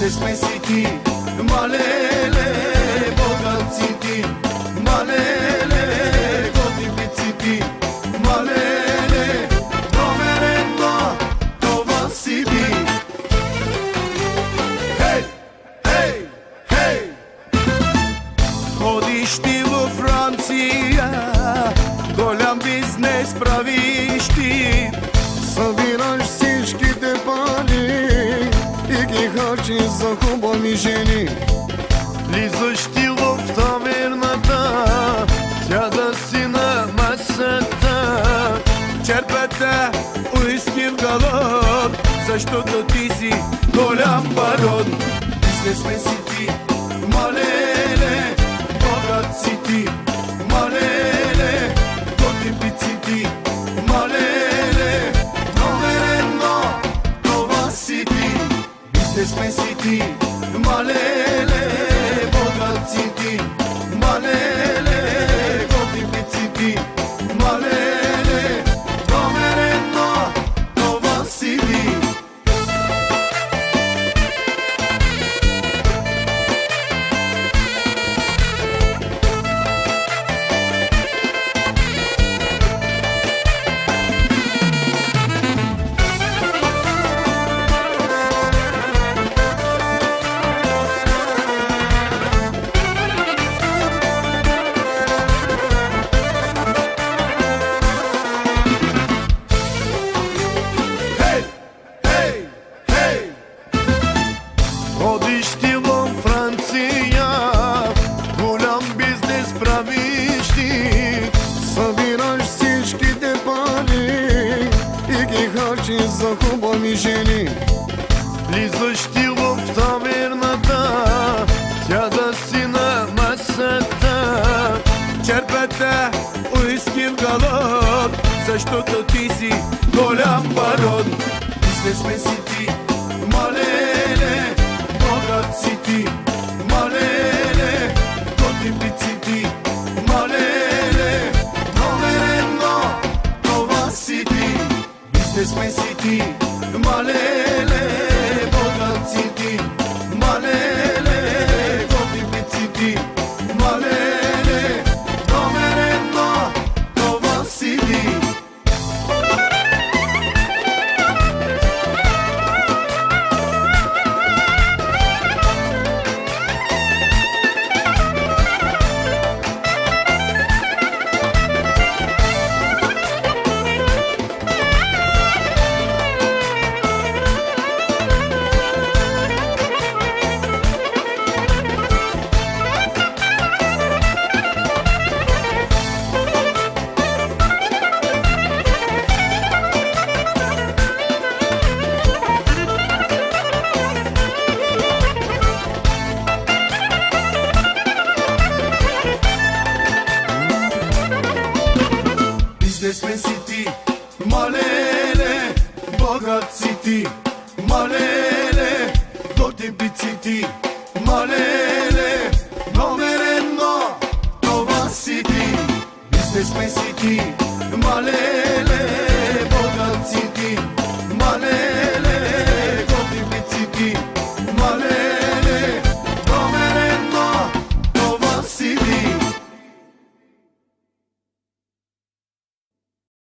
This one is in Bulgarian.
sme siti, malele, bogat city, malele, goti biciti, malele, domerendo, tova city. Hej, hej, hej! Ходиш ти във Франция, голям бизнес правиш ти, Събираш всичките пари и ги харчиш за хубави жени. влизаш ти в таверната, сяда си на масата, черпете уиски в галон, защото ти си голям барон. Бизнесмен си ти, малеле, богат си ти, малеле, готи пици ти, малеле, номер едно, това си ти. Бизнесмен си ти, малеле, богат си ти, малеле, готи пици ти, малеле, номер едно, това си ти. Ходиш ти във Франция, голям бизнес правиш ти, Събираш всичките пари и ги харчиш за хубави жени. влизаш ти в таверната, сяда си на масата, черпете уиски в галон, защото ти си голям барон. Бизнесмен си ти, малеле, богат си ти, малеле, готи пици ти, малеле, номер едно, това си ти. Бизнесмен си ти, малеле, богат си ти, малеле, готи пици ти, малеле, номер едно, това си ти. Бизнесмен си ти, малеле, богат си ти, малеле, готи бици ти,